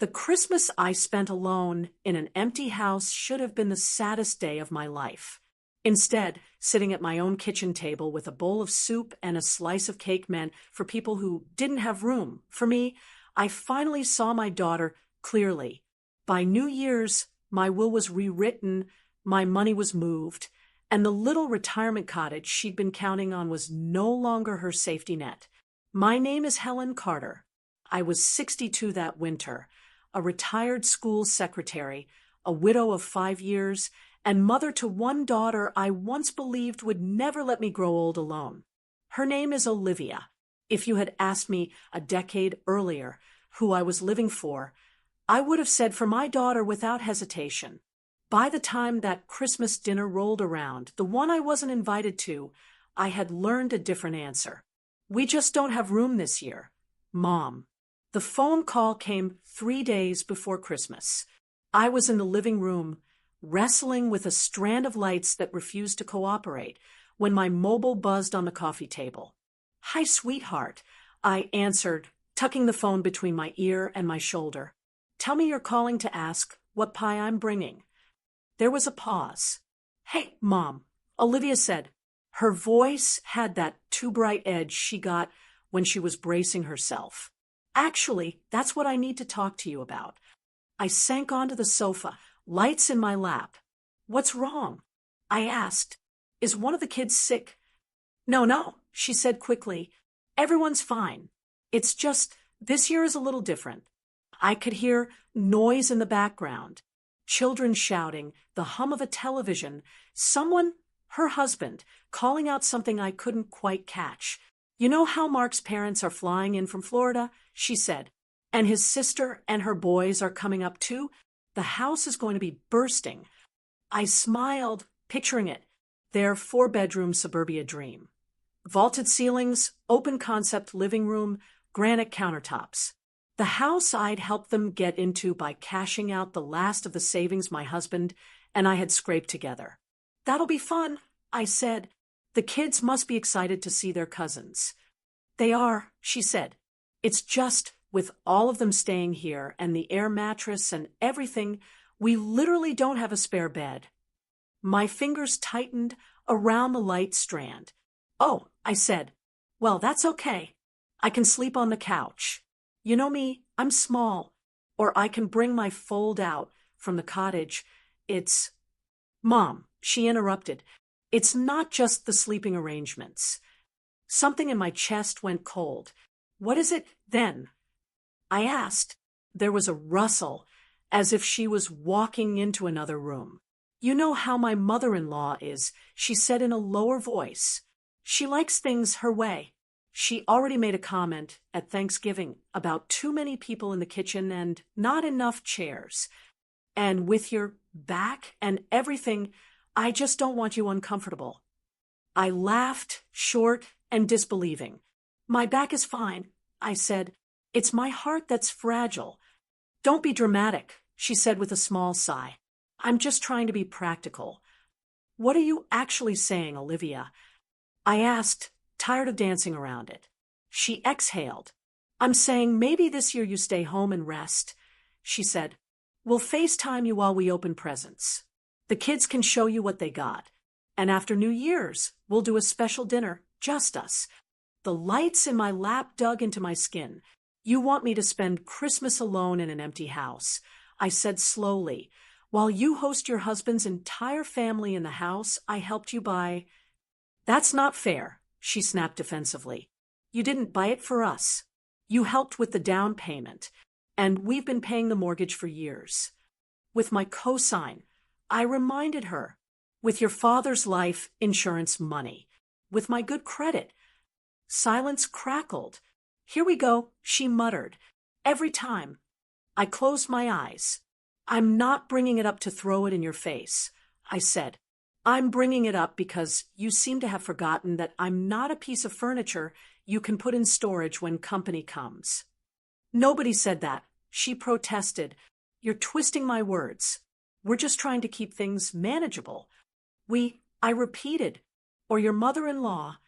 The Christmas I spent alone in an empty house should have been the saddest day of my life. Instead, sitting at my own kitchen table with a bowl of soup and a slice of cake meant for people who didn't have room. For me, I finally saw my daughter clearly. By New Year's, my will was rewritten, my money was moved, and the little retirement cottage she'd been counting on was no longer her safety net. My name is Helen Carter. I was 62 that winter, a retired school secretary, a widow of 5 years, and mother to one daughter I once believed would never let me grow old alone. Her name is Olivia. If you had asked me a decade earlier who I was living for, I would have said for my daughter without hesitation. By the time that Christmas dinner rolled around, the one I wasn't invited to, I had learned a different answer. We just don't have room this year. Mom. The phone call came 3 days before Christmas. I was in the living room, wrestling with a strand of lights that refused to cooperate, when my mobile buzzed on the coffee table. "Hi, sweetheart," I answered, tucking the phone between my ear and my shoulder. "Tell me you're calling to ask what pie I'm bringing." There was a pause. "Hey, Mom," Olivia said. Her voice had that too bright edge she got when she was bracing herself. "Actually, that's what I need to talk to you about." I sank onto the sofa, lights in my lap. "What's wrong?" I asked. "Is one of the kids sick?" No, she said quickly. "Everyone's fine. It's just, this year is a little different." I could hear noise in the background. Children shouting, the hum of a television, someone, her husband, calling out something I couldn't quite catch. "You know how Mark's parents are flying in from Florida?" she said. "And his sister and her boys are coming up too? The house is going to be bursting." I smiled, picturing it. Their 4-bedroom suburbia dream. Vaulted ceilings, open concept living room, granite countertops. The house I'd helped them get into by cashing out the last of the savings my husband and I had scraped together. "That'll be fun," I said. "The kids must be excited to see their cousins." "They are," she said. "It's just, with all of them staying here and the air mattress and everything, we literally don't have a spare bed." My fingers tightened around the light strand. "Oh," I said. "Well, that's okay. I can sleep on the couch. You know me, I'm small. Or I can bring my fold out from the cottage. It's—" "Mom," she interrupted, "it's not just the sleeping arrangements." Something in my chest went cold. "What is it, then?" I asked. There was a rustle, as if she was walking into another room. "You know how my mother-in-law is," she said in a lower voice. "She likes things her way. She already made a comment at Thanksgiving about too many people in the kitchen and not enough chairs. And with your back and everything, I just don't want you uncomfortable." I laughed, short and disbelieving. "My back is fine," I said. "It's my heart that's fragile." "Don't be dramatic," she said with a small sigh. "I'm just trying to be practical." "What are you actually saying, Olivia?" I asked, tired of dancing around it. She exhaled. "I'm saying maybe this year you stay home and rest," she said. "We'll FaceTime you while we open presents. The kids can show you what they got. And after New Year's, we'll do a special dinner, just us." The lights in my lap dug into my skin. "You want me to spend Christmas alone in an empty house," I said slowly. "While you host your husband's entire family in the house I helped you buy—" "That's not fair," she snapped defensively. "You didn't buy it for us. You helped with the down payment, and we've been paying the mortgage for years." "With my cosign," I reminded her. "With your father's life insurance money. With my good credit." Silence crackled. "Here we go," she muttered. "Every time." I closed my eyes. "I'm not bringing it up to throw it in your face," I said. "I'm bringing it up because you seem to have forgotten that I'm not a piece of furniture you can put in storage when company comes." "Nobody said that," she protested. "You're twisting my words. We're just trying to keep things manageable." I repeated, "or your mother-in-law."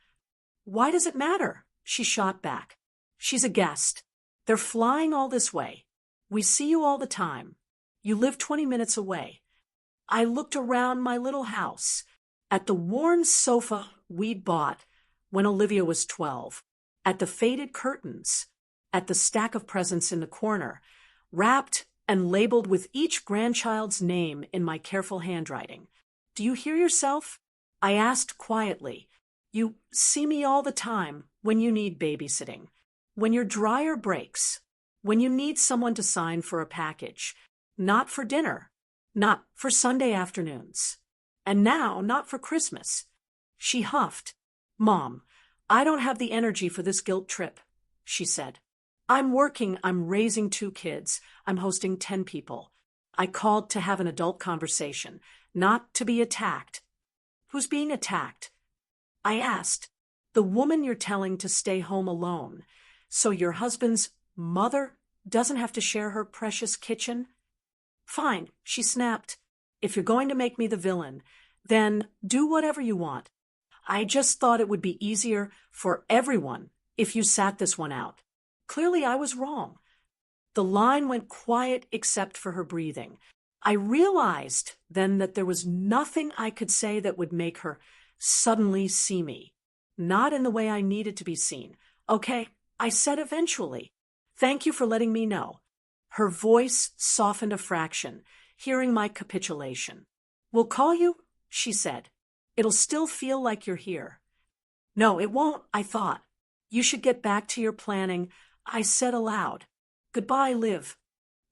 "Why does it matter?" she shot back. "She's a guest. They're flying all this way. We see you all the time. You live 20 minutes away. I looked around my little house, at the worn sofa we'd bought when Olivia was 12, at the faded curtains, at the stack of presents in the corner, wrapped and labeled with each grandchild's name in my careful handwriting. Do you hear yourself? I asked quietly. You see me all the time when you need babysitting, when your dryer breaks, when you need someone to sign for a package, not for dinner, not for Sunday afternoons, and now not for Christmas. She huffed. Mom, I don't have the energy for this guilt trip, she said. I'm working, I'm raising 2 kids, I'm hosting 10 people. I called to have an adult conversation, not to be attacked. Who's being attacked? I asked. The woman you're telling to stay home alone, so your husband's mother doesn't have to share her precious kitchen? Fine, she snapped. If you're going to make me the villain, then do whatever you want. I just thought it would be easier for everyone if you sat this one out. Clearly, I was wrong. The line went quiet except for her breathing. I realized then that there was nothing I could say that would make her suddenly see me. Not in the way I needed to be seen. Okay, I said eventually. Thank you for letting me know. Her voice softened a fraction, hearing my capitulation. We'll call you, she said. It'll still feel like you're here. No, it won't, I thought. You should get back to your planning, I said aloud. Goodbye, Liv.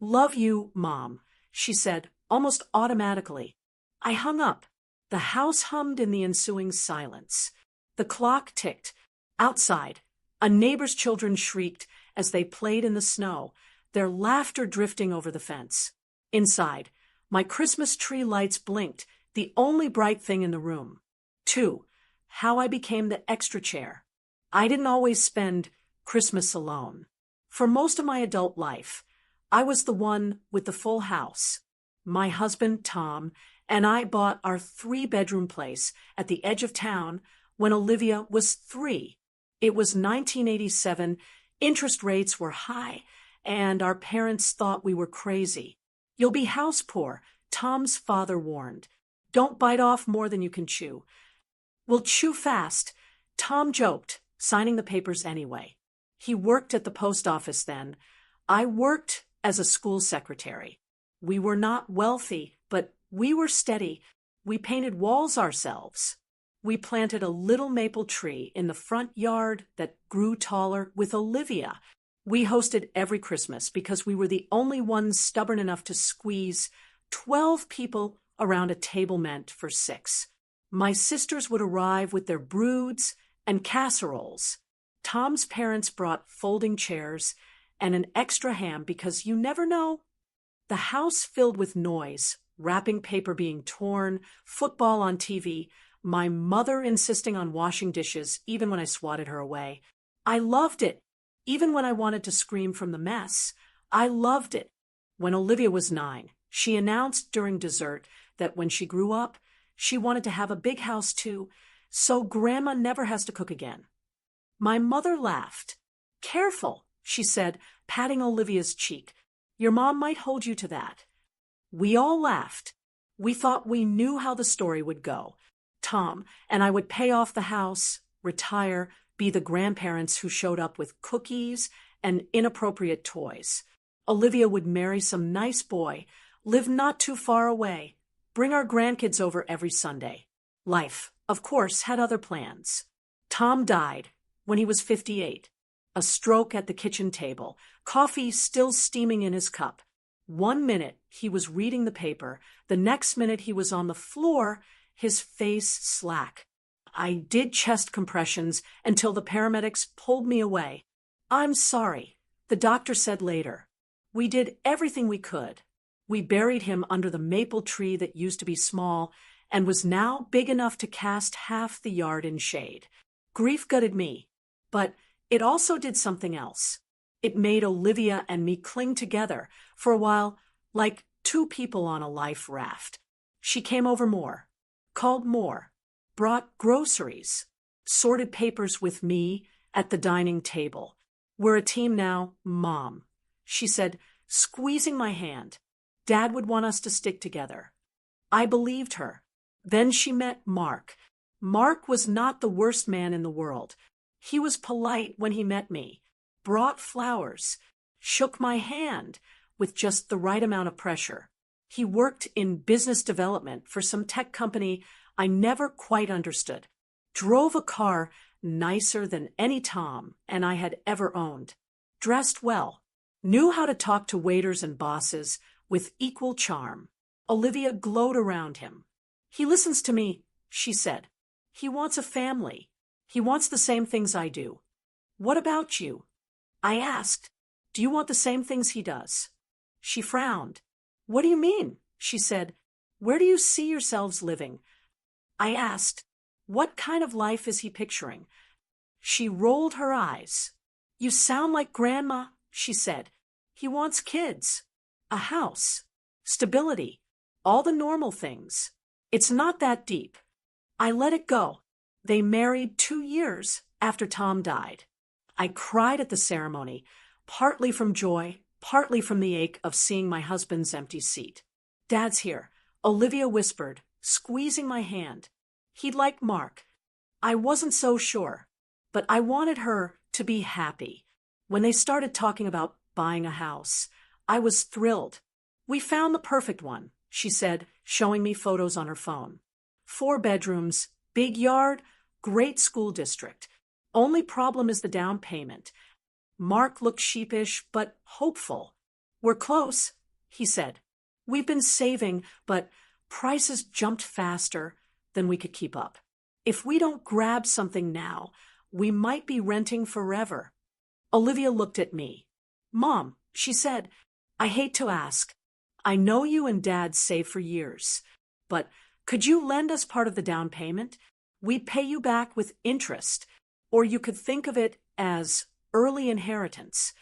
Love you, Mom, she said, almost automatically. I hung up. The house hummed in the ensuing silence. The clock ticked. Outside, a neighbor's children shrieked as they played in the snow, their laughter drifting over the fence. Inside, my Christmas tree lights blinked, the only bright thing in the room. 2. How I became the extra chair. I didn't always spend Christmas alone. For most of my adult life, I was the one with the full house. My husband, Tom, and I bought our 3-bedroom place at the edge of town when Olivia was 3. It was 1987, interest rates were high, and our parents thought we were crazy. You'll be house poor, Tom's father warned. Don't bite off more than you can chew. We'll chew fast, Tom joked, signing the papers anyway. He worked at the post office then. I worked as a school secretary. We were not wealthy, but we were steady. We painted walls ourselves. We planted a little maple tree in the front yard that grew taller with Olivia. We hosted every Christmas because we were the only ones stubborn enough to squeeze 12 people around a table meant for 6. My sisters would arrive with their broods and casseroles. Tom's parents brought folding chairs and an extra ham because you never know. The house filled with noise, wrapping paper being torn, football on TV, my mother insisting on washing dishes even when I swatted her away. I loved it, even when I wanted to scream from the mess. I loved it. When Olivia was 9, she announced during dessert that when she grew up, she wanted to have a big house too, so Grandma never has to cook again. My mother laughed. Careful, she said, patting Olivia's cheek. Your mom might hold you to that. We all laughed. We thought we knew how the story would go. Tom and I would pay off the house, retire, be the grandparents who showed up with cookies and inappropriate toys. Olivia would marry some nice boy, live not too far away, bring our grandkids over every Sunday. Life, of course, had other plans. Tom died when he was 58. A stroke at the kitchen table, coffee still steaming in his cup. 1 minute he was reading the paper, the next minute he was on the floor, his face slack. I did chest compressions until the paramedics pulled me away. I'm sorry, the doctor said later. We did everything we could. We buried him under the maple tree that used to be small and was now big enough to cast half the yard in shade. Grief gutted me, but it also did something else. It made Olivia and me cling together for a while, like 2 people on a life raft. She came over more, called more, brought groceries, sorted papers with me at the dining table. We're a team now, Mom. She said, squeezing my hand. Dad would want us to stick together. I believed her. Then she met Mark. Mark was not the worst man in the world. He was polite when he met me, brought flowers, shook my hand with just the right amount of pressure. He worked in business development for some tech company I never quite understood, drove a car nicer than any Tom and I had ever owned, dressed well, knew how to talk to waiters and bosses with equal charm. Olivia glowed around him. He listens to me, she said. He wants a family. He wants the same things I do. What about you? I asked. Do you want the same things he does? She frowned. What do you mean? She said. Where do you see yourselves living? I asked. What kind of life is he picturing? She rolled her eyes. You sound like Grandma, she said. He wants kids, a house, stability, all the normal things. It's not that deep. I let it go. They married 2 years after Tom died. I cried at the ceremony, partly from joy, partly from the ache of seeing my husband's empty seat. Dad's here, Olivia whispered, squeezing my hand. He'd like Mark. I wasn't so sure, but I wanted her to be happy. When they started talking about buying a house, I was thrilled. We found the perfect one, she said, showing me photos on her phone. 4 bedrooms, big yard, great school district. Only problem is the down payment. Mark looked sheepish, but hopeful. We're close, he said. We've been saving, but prices jumped faster than we could keep up. If we don't grab something now, we might be renting forever. Olivia looked at me. Mom, she said, I hate to ask. I know you and Dad saved for years, but could you lend us part of the down payment? We'd pay you back with interest, or you could think of it as early inheritance.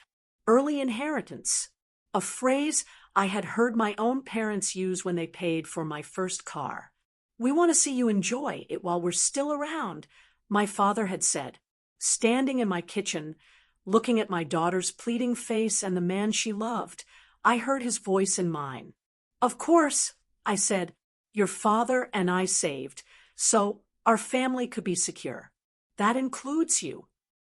Early inheritance, a phrase I had heard my own parents use when they paid for my first car. We want to see you enjoy it while we're still around, my father had said, standing in my kitchen, looking at my daughter's pleading face and the man she loved. I heard his voice in mine. Of course, I said, your father and I saved, so our family could be secure. That includes you.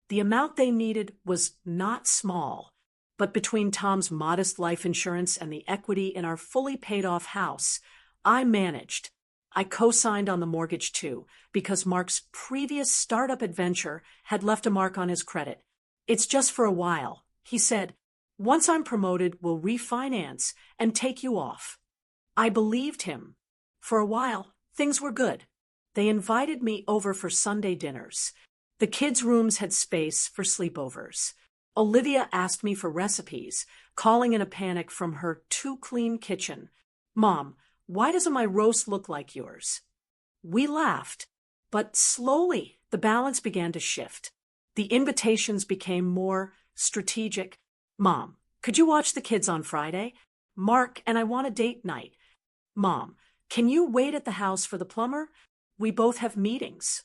The amount they needed was not small, but between Tom's modest life insurance and the equity in our fully paid-off house, I managed. I co-signed on the mortgage too, because Mark's previous startup adventure had left a mark on his credit. It's just for a while, he said. Once I'm promoted, we'll refinance and take you off. I believed him. For a while, things were good. They invited me over for Sunday dinners. The kids' rooms had space for sleepovers. Olivia asked me for recipes, calling in a panic from her too-clean kitchen. Mom, why doesn't my roast look like yours? We laughed, but slowly the balance began to shift. The invitations became more strategic. Mom, could you watch the kids on Friday? Mark and I want a date night. Mom, can you wait at the house for the plumber? We both have meetings.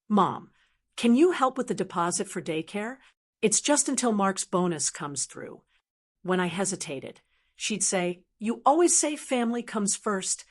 Mom, can you help with the deposit for daycare? It's just until Mark's bonus comes through. When I hesitated, she'd say, you always say family comes first,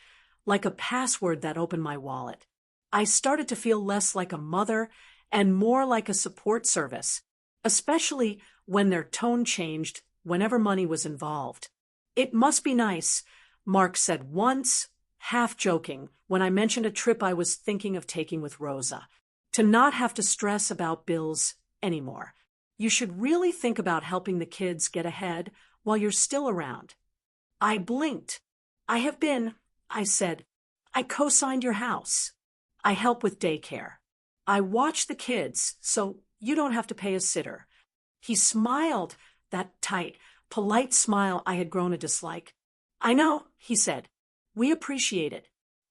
like a password that opened my wallet. I started to feel less like a mother and more like a support service, especially when their tone changed whenever money was involved. It must be nice, Mark said once, half joking, when I mentioned a trip I was thinking of taking with Rosa, to not have to stress about bills anymore. You should really think about helping the kids get ahead while you're still around. I blinked. I have been, I said. I co-signed your house. I help with daycare. I watch the kids, so you don't have to pay a sitter. He smiled, that tight, polite smile I had grown to dislike. I know, he said. We appreciate it.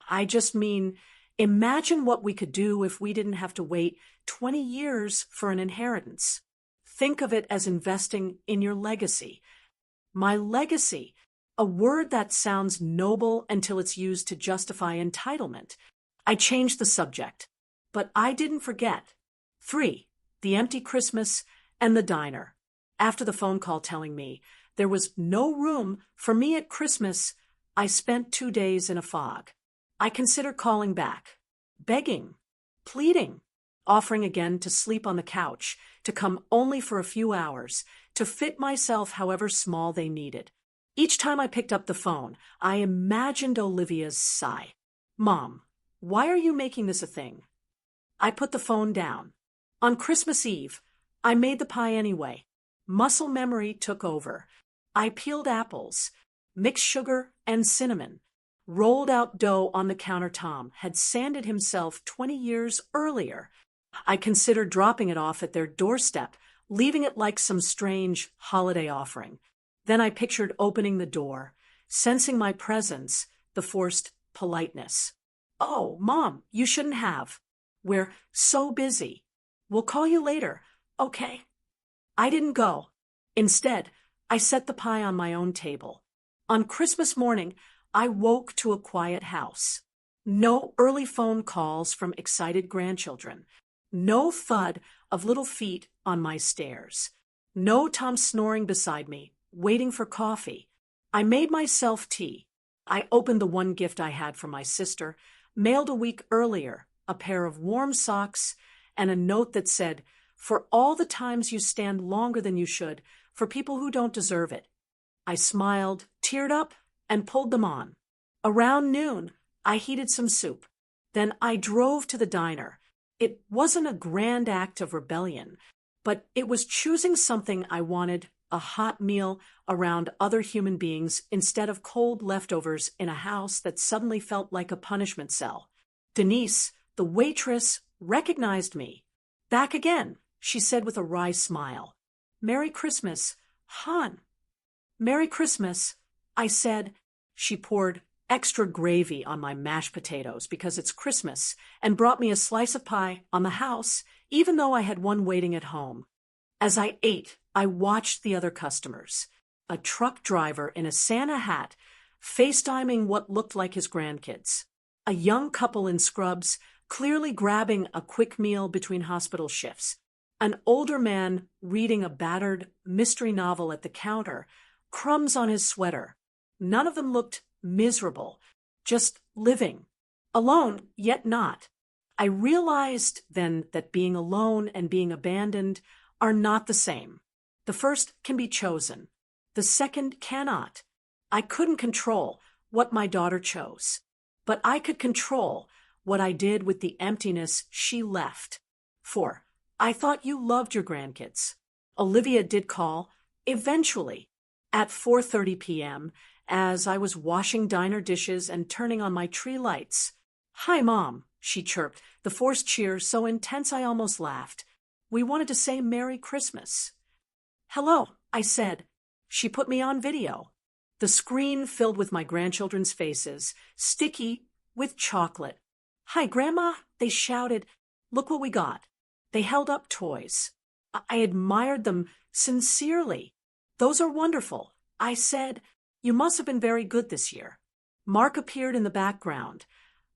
I just mean, imagine what we could do if we didn't have to wait 20 years for an inheritance. Think of it as investing in your legacy. My legacy, a word that sounds noble until it's used to justify entitlement. I changed the subject, but I didn't forget. 3, the empty Christmas and the diner. After the phone call telling me There was no room for me at Christmas. I spent 2 days in a fog. I considered calling back, begging, pleading, offering again to sleep on the couch, to come only for a few hours, to fit myself however small they needed. Each time I picked up the phone, I imagined Olivia's sigh. "Mom, why are you making this a thing?" I put the phone down. On Christmas Eve, I made the pie anyway. Muscle memory took over. I peeled apples, mixed sugar and cinnamon, rolled out dough on the counter Tom had sanded himself 20 years earlier. I considered dropping it off at their doorstep, leaving it like some strange holiday offering. Then I pictured opening the door, sensing my presence, the forced politeness. "Oh, Mom, you shouldn't have. We're so busy. We'll call you later, okay?" I didn't go. Instead, I set the pie on my own table. On Christmas morning, I woke to a quiet house. No early phone calls from excited grandchildren. No thud of little feet on my stairs. No Tom snoring beside me, waiting for coffee. I made myself tea. I opened the one gift I had from my sister, mailed a week earlier, a pair of warm socks and a note that said, "For all the times you stand longer than you should, for people who don't deserve it." I smiled, teared up, and pulled them on. Around noon, I heated some soup. Then I drove to the diner. It wasn't a grand act of rebellion, but it was choosing something I wanted, a hot meal around other human beings instead of cold leftovers in a house that suddenly felt like a punishment cell. Denise, the waitress, recognized me. "Back again," she said with a wry smile. "Merry Christmas, hon." "Merry Christmas," I said. She poured extra gravy on my mashed potatoes because it's Christmas and brought me a slice of pie on the house, even though I had one waiting at home. As I ate, I watched the other customers. A truck driver in a Santa hat, FaceTiming what looked like his grandkids. A young couple in scrubs, clearly grabbing a quick meal between hospital shifts. An older man reading a battered mystery novel at the counter, crumbs on his sweater. None of them looked miserable, just living. Alone, yet not. I realized then that being alone and being abandoned are not the same. The first can be chosen. The second cannot. I couldn't control what my daughter chose, but I could control what I did with the emptiness she left. 4. I thought you loved your grandkids. Olivia did call, eventually, at 4:30 p.m., as I was washing diner dishes and turning on my tree lights. "Hi, Mom," she chirped, the forced cheer so intense I almost laughed. "We wanted to say Merry Christmas." "Hello," I said. She put me on video. The screen filled with my grandchildren's faces, sticky with chocolate. "Hi, Grandma," they shouted. "Look what we got." They held up toys. I admired them sincerely. "Those are wonderful," I said. "You must have been very good this year." Mark appeared in the background,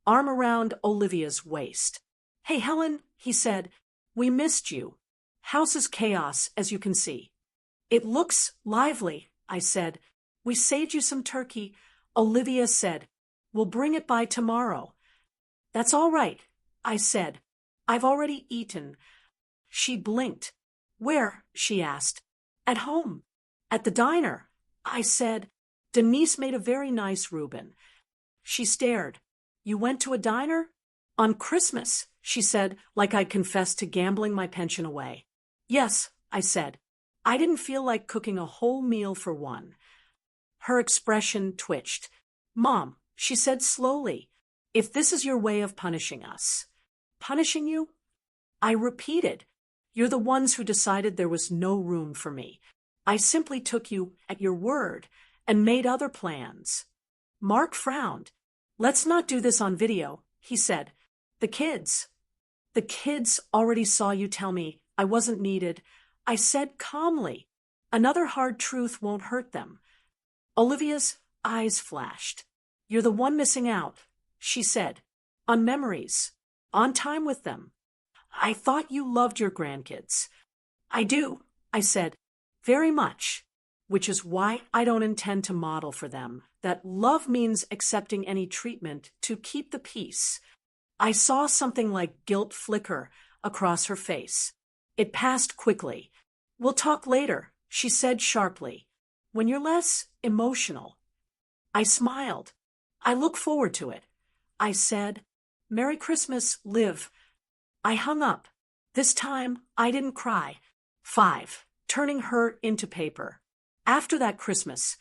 arm around Olivia's waist. "Hey, Helen," he said, "we missed you. House is chaos, as you can see." "It looks lively," I said. "We saved you some turkey." Olivia said, "We'll bring it by tomorrow." "That's all right," I said. "I've already eaten." She blinked. "Where?" she asked. "At home." "At the diner," I said. "Denise made a very nice Reuben." She stared. "You went to a diner?" "On Christmas," she said, like I'd confessed to gambling my pension away. "Yes," I said. "I didn't feel like cooking a whole meal for one." Her expression twitched. "Mom," she said slowly, "if this is your way of punishing us." "Punishing you?" I repeated. "You're the ones who decided there was no room for me. I simply took you at your word and made other plans." Mark frowned. "Let's not do this on video," he said. "The kids." "The kids already saw you tell me I wasn't needed," I said calmly. "Another hard truth won't hurt them." Olivia's eyes flashed. "You're the one missing out," she said. "On memories. On time with them. I thought you loved your grandkids." "I do," I said. "Very much." which is why I don't intend to model for them that love means accepting any treatment to keep the peace. I saw something like guilt flicker across her face. It passed quickly. "We'll talk later," she said sharply, "when you're less emotional." I smiled. "I look forward to it." I said, "Merry Christmas, Liv." I hung up. This time, I didn't cry. 5. Turning her into paper. After that Christmas,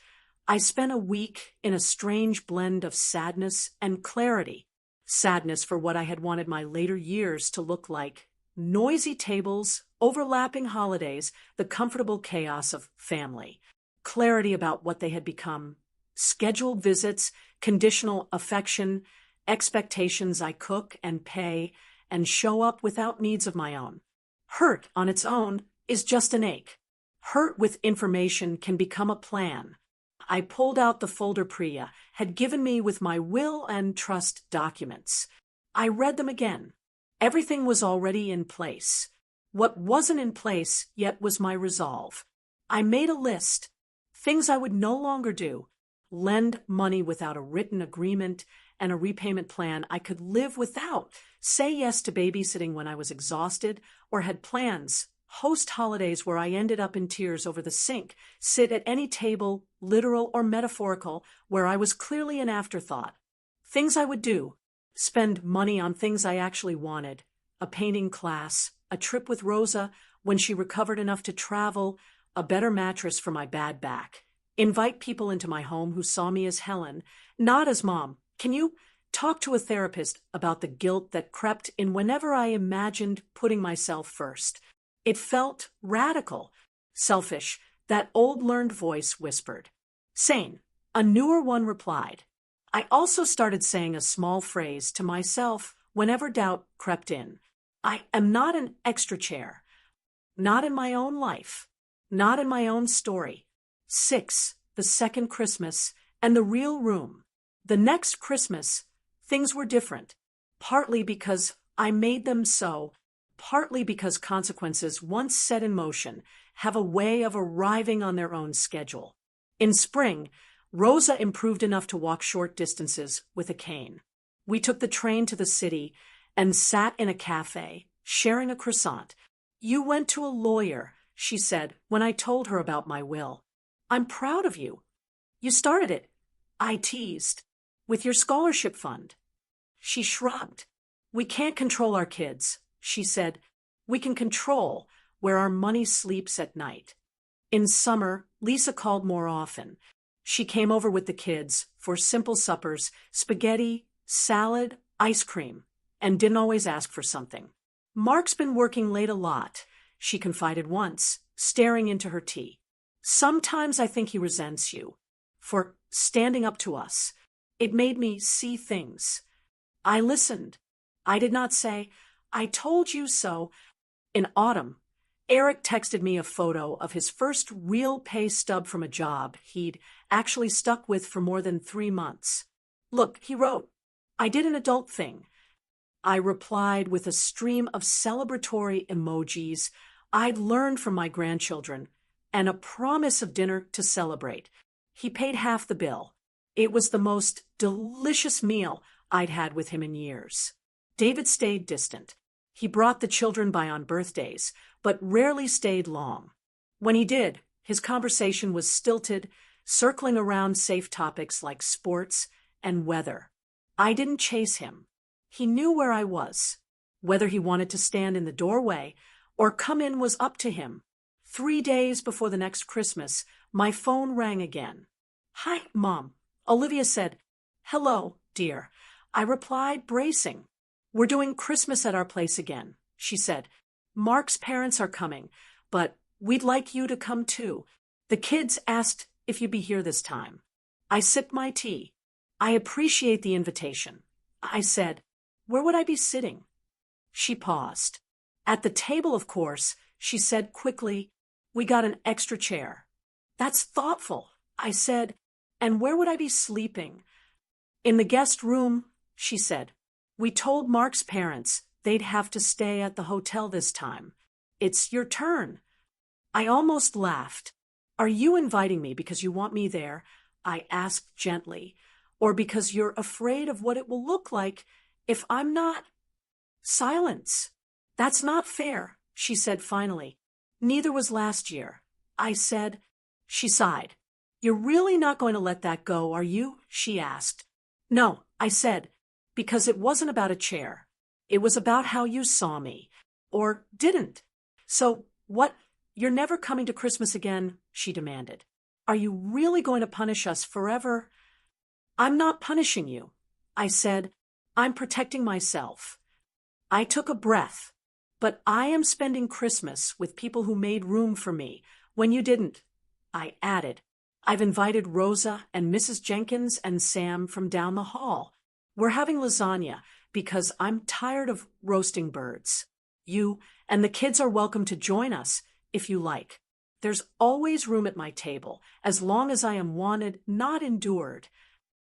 I spent a week in a strange blend of sadness and clarity. Sadness for what I had wanted my later years to look like. Noisy tables, overlapping holidays, the comfortable chaos of family. Clarity about what they had become. Scheduled visits, conditional affection, expectations I cook and pay and show up without needs of my own. Hurt on its own is just an ache. Hurt with information can become a plan. I pulled out the folder Priya had given me with my will and trust documents. I read them again. Everything was already in place. What wasn't in place yet was my resolve. I made a list. Things I would no longer do. Lend money without a written agreement and a repayment plan I could live without. Say yes to babysitting when I was exhausted or had plans. Host holidays where I ended up in tears over the sink. Sit at any table, literal or metaphorical, where I was clearly an afterthought. Things I would do. Spend money on things I actually wanted. A painting class, a trip with Rosa when she recovered enough to travel, a better mattress for my bad back. Invite people into my home who saw me as Helen, not as Mom. Can you talk to a therapist about the guilt that crept in whenever I imagined putting myself first? It felt radical, selfish, that old learned voice whispered. Sane, a newer one replied. I also started saying a small phrase to myself whenever doubt crept in. I am not an extra chair. Not in my own life. Not in my own story. 6. The second Christmas and the real room. The next Christmas, things were different. Partly because I made them so. Partly because consequences once set in motion have a way of arriving on their own schedule. In spring, Rosa improved enough to walk short distances with a cane. We took the train to the city and sat in a cafe, sharing a croissant. "You went to a lawyer," she said when I told her about my will. "I'm proud of you." "You started it," I teased, "with your scholarship fund." She shrugged. "We can't control our kids," she said. "We can control where our money sleeps at night." In summer, Lisa called more often. She came over with the kids for simple suppers, spaghetti, salad, ice cream, and didn't always ask for something. "Mark's been working late a lot," she confided once, staring into her tea. "Sometimes I think he resents you for standing up to us. It made me see things." I listened. I did not say, "I told you so." In autumn, Eric texted me a photo of his first real pay stub from a job he'd actually stuck with for more than 3 months. "Look," he wrote, "I did an adult thing." I replied with a stream of celebratory emojis I'd learned from my grandchildren and a promise of dinner to celebrate. He paid half the bill. It was the most delicious meal I'd had with him in years. David stayed distant. He brought the children by on birthdays, but rarely stayed long. When he did, his conversation was stilted, circling around safe topics like sports and weather. I didn't chase him. He knew where I was. Whether he wanted to stand in the doorway or come in was up to him. 3 days before the next Christmas, my phone rang again. "Hi, Mom." Olivia said, "Hello, dear." I replied, bracing. "We're doing Christmas at our place again," she said. "Mark's parents are coming, but we'd like you to come too. The kids asked if you'd be here this time." I sipped my tea. "I appreciate the invitation." I said, "Where would I be sitting?" She paused. "At the table, of course," she said quickly. "We got an extra chair." "That's thoughtful," I said. "And where would I be sleeping?" "In the guest room," she said. "We told Mark's parents they'd have to stay at the hotel this time. It's your turn." I almost laughed. Are you inviting me because you want me there? I asked gently, or because you're afraid of what it will look like if I'm not? Silence. That's not fair, she said finally. Neither was last year. I said. She sighed. You're really not going to let that go, are you? She asked. No, I said, because it wasn't about a chair. It was about how you saw me. Or didn't. So, what? You're never coming to Christmas again, she demanded. Are you really going to punish us forever? I'm not punishing you, I said. I'm protecting myself. I took a breath. But I am spending Christmas with people who made room for me when you didn't. I added. I've invited Rosa and Mrs. Jenkins and Sam from down the hall. We're having lasagna because I'm tired of roasting birds. You and the kids are welcome to join us if you like. There's always room at my table, as long as I am wanted, not endured.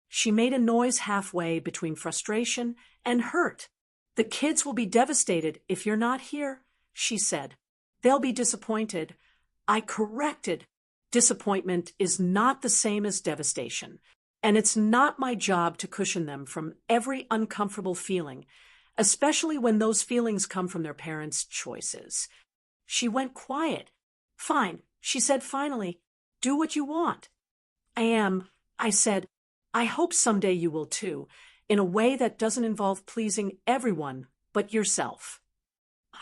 She made a noise halfway between frustration and hurt. The kids will be devastated if you're not here, she said. They'll be disappointed. I corrected. Disappointment is not the same as devastation, and it's not my job to cushion them from every uncomfortable feeling, especially when those feelings come from their parents' choices. She went quiet. Fine, she said finally. Do what you want. I said. I hope someday you will too, in a way that doesn't involve pleasing everyone but yourself.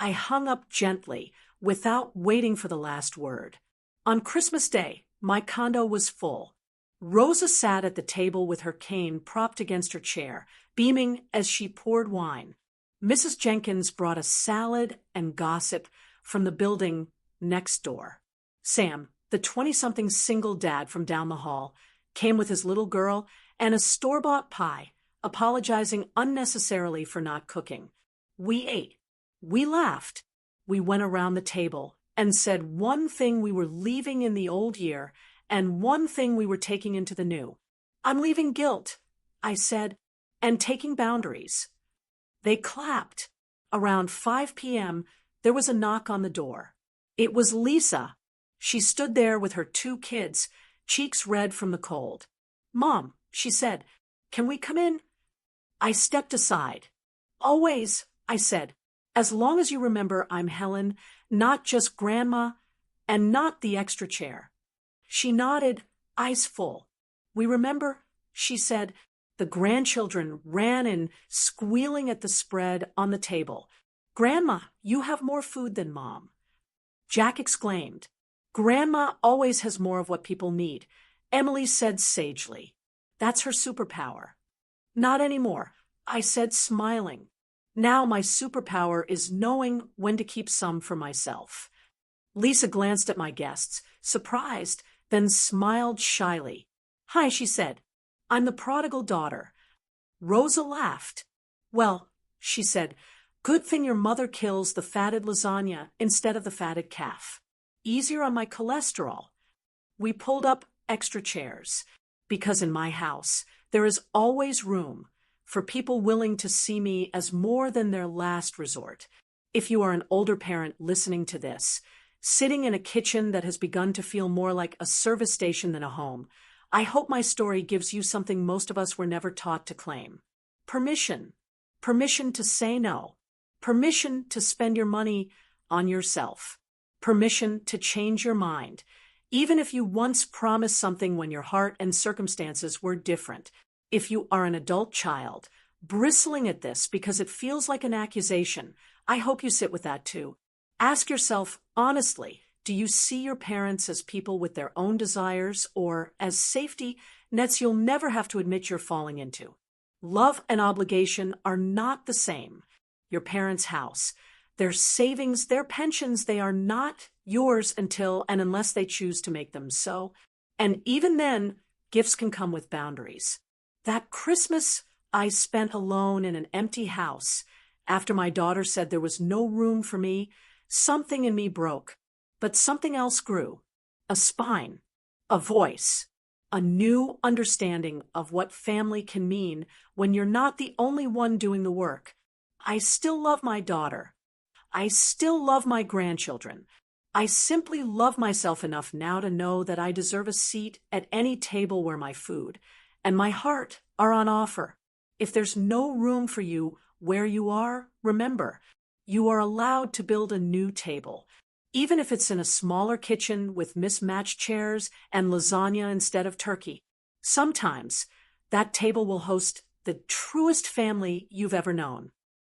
I hung up gently, without waiting for the last word. On Christmas Day, my condo was full. Rosa sat at the table with her cane propped against her chair, beaming as she poured wine. Mrs. Jenkins brought a salad and gossip from the building next door. Sam, the 20-something single dad from down the hall, came with his little girl and a store-bought pie, apologizing unnecessarily for not cooking. We ate. We laughed. We went around the table and said one thing we were leaving in the old year and one thing we were taking into the new. I'm leaving guilt, I said, and taking boundaries. They clapped. Around 5 p.m., there was a knock on the door. It was Lisa. She stood there with her 2 kids, cheeks red from the cold. Mom, she said, can we come in? I stepped aside. Always, I said, as long as you remember I'm Helen, not just Grandma, and not the extra chair. She nodded, eyes full. We remember, she said. The grandchildren ran in, squealing at the spread on the table. Grandma, you have more food than Mom. Jack exclaimed. Grandma always has more of what people need, Emily said sagely. That's her superpower. Not anymore, I said, smiling. Now my superpower is knowing when to keep some for myself. Lisa glanced at my guests, surprised, then smiled shyly. Hi, she said. I'm the prodigal daughter. Rosa laughed. Well, she said, good thing your mother kills the fatted lasagna instead of the fatted calf. Easier on my cholesterol. We pulled up extra chairs, because in my house there is always room for people willing to see me as more than their last resort. If you are an older parent listening to this, sitting in a kitchen that has begun to feel more like a service station than a home, I hope my story gives you something most of us were never taught to claim. Permission. Permission to say no. Permission to spend your money on yourself. Permission to change your mind, even if you once promised something when your heart and circumstances were different. If you are an adult child, bristling at this because it feels like an accusation, I hope you sit with that too. Ask yourself honestly, do you see your parents as people with their own desires or as safety nets you'll never have to admit you're falling into? Love and obligation are not the same. Your parents' house, their savings, their pensions, they are not yours until and unless they choose to make them so. And even then, gifts can come with boundaries. That Christmas I spent alone in an empty house, after my daughter said there was no room for me, something in me broke, but something else grew. A spine, a voice, a new understanding of what family can mean when you're not the only one doing the work. I still love my daughter. I still love my grandchildren. I simply love myself enough now to know that I deserve a seat at any table where my food and my heart are on offer. If there's no room for you where you are, remember, you are allowed to build a new table. Even if it's in a smaller kitchen with mismatched chairs and lasagna instead of turkey. Sometimes that table will host the truest family you've ever known.